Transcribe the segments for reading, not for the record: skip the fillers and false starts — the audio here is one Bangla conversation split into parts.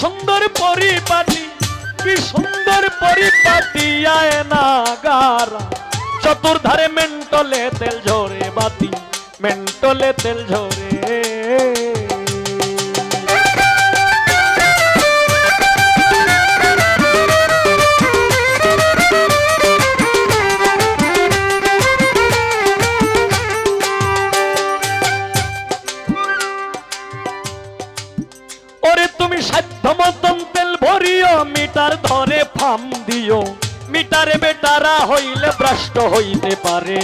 সুন্দর পরিপাটি, কি সুন্দর পরিপাটি আয়না গারা, চতুর্ধারে মেন্টলে তেল ঝরে বাতি, মেন্টলে তেল ঝরে। ওরে তুমি সাধ্য মতন তেল ভরিও, মিটার ধরে ফাম দিও, মিটারে বেটারা হইলে ভ্রষ্ট হইতে পারে।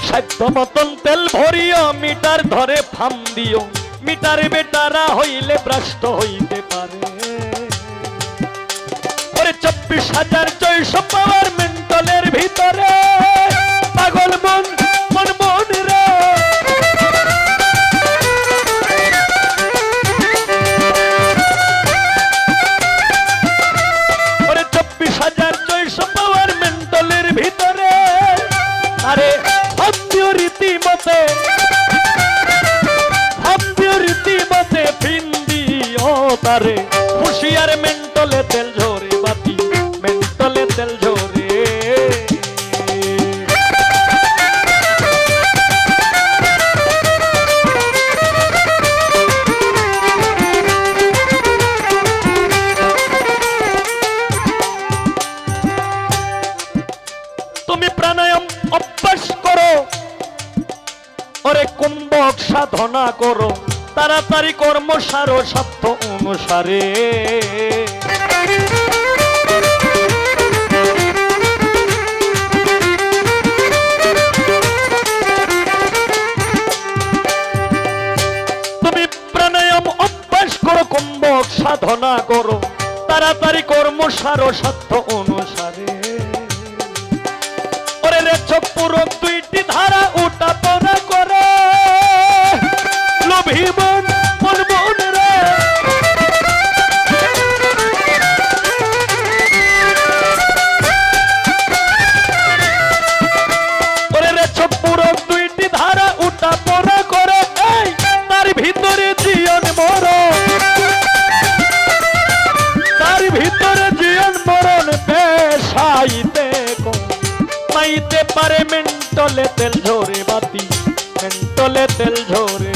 সাধ্য মতন তেল ভরিও, মিটার ধরে ফাম দিও, মিটারে বেটারা হইলে ভ্রষ্ট হইতে পারে। 24,600 পাওয়ার মেন্টলের ভিতরে, পাগল মন মন মন রে। 24,600 পাওয়ার মেন্টলের ভিতরে, আরে ভাবদিও রীতিমতে, ভাবদিও রীতিমতে ফিন্দিও তারে, হুঁশিয়ার মেন্টলে তেল ঝরে বাতি, মেন্টলে তেল ঝরে। তুমি প্রাণায়াম অভ্যাস করো, ওরে কুম্ভক সাধনা করো, তাড়াতাড়ি কর্ম সারো স্বার্থ অনুসারে। তুমি প্রাণায়াম অভ্যাস করো, কুম্ভক সাধনা করো, তাড়াতাড়ি কর্ম সারো স্বার্থ অনুসারে। ওরে রে চপুরক দুইটি ধারা উঠা পড়া করে, লোভী মন মন মন রে। ওরে রে চপুরক দুইটি ধারা উঠা পড়া করে, এই তার ভিতরে জীবন মরণ, তার ভিতরে জীবন মরণ পেশাইতে মাইতে পারে, মেন্টলে তেল ঝরে বাতি, মেন্টলে তেল ঝরে।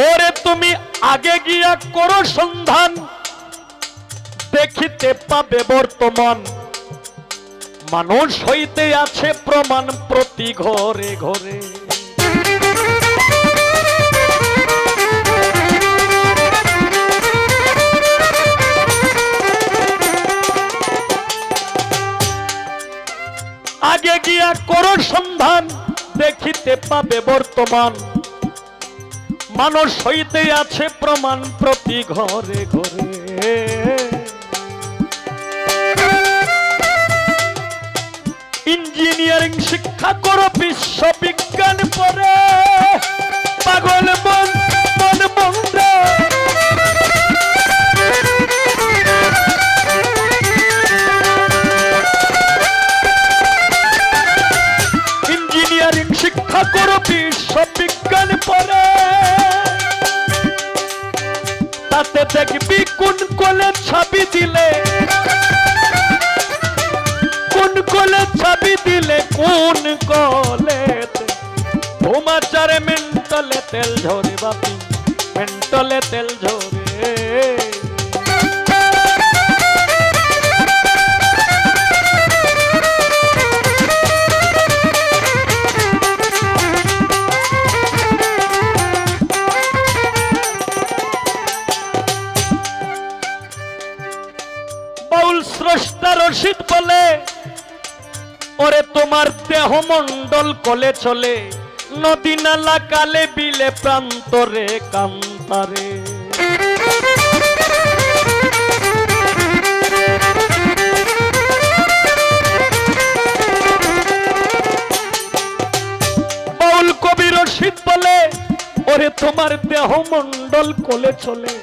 ওরে তুমি আগে গিয়া করো সন্ধান, দেখিতে পাবে বর্তমান, মানুষ হইতে আছে প্রমাণ প্রতি ঘরে ঘরে। আগে গিয়া করো সন্ধান, দেখিতে পাবে বর্তমান, মানুষ হইতে আছে প্রমাণ প্রতি ঘরে ঘরে। ইঞ্জিনিয়ারিং শিক্ষা করো, বিশ্ববিজ্ঞান পড়ে, পাগল মন মন মন রে। ইঞ্জিনিয়ারিং শিক্ষা করো, বিশ্ববিজ্ঞান পড়ে, তাতে দেখবি কোন কলে ছাবি দিলে, কোন কলে ছাবি দিলে, কোন কলে ভূমাচারে মেন্টলে তেল ঝরে বাপি, মেন্টলে তেল ঝরে। বাউল স্রষ্টা রশিদ বলে, ওরে তোমার দেহ মন্ডল কলে চলে, নদী নালা কালে বিলে প্রান্তরে কান্তারে। দেহ মন্ডল কোলে চলে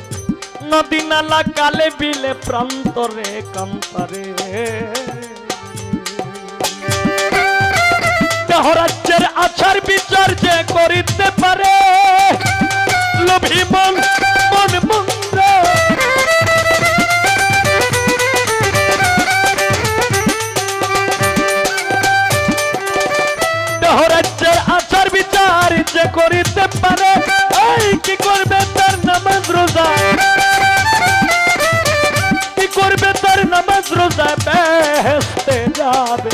নদী নালা কালে বিলে প্রান্তরে কান্তারে দেহ রাজ্যের আচার বিচার যে করিতে পারে লোভী মন মন মন্দ দেহ রাজ্যের আচার বিচার যে করিতে পারে এই কি করবে তার নামাজ রোজা কি করবে তার নামাজ রোজা বেহেশতে যাবে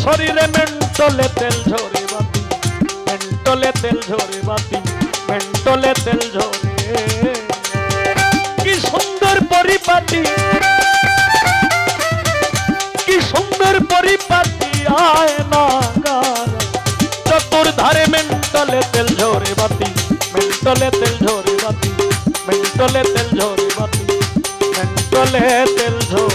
শরীরে মেন্টলে তেল ঝরে বাতি মেন্টলে তেল ঝরে বাতি মেন্টলে তেল ঝরে কি সুন্দর পরিপাটি কি সুন্দর পরিপাটি আয় না চতুর্ধারে মেন্টলে তেল ঝরে বাতি মেন্টলে তেল ঝরে বাতি মেন্টলে তেল ঝরে বাতি মেন্টলে তেল ঝরে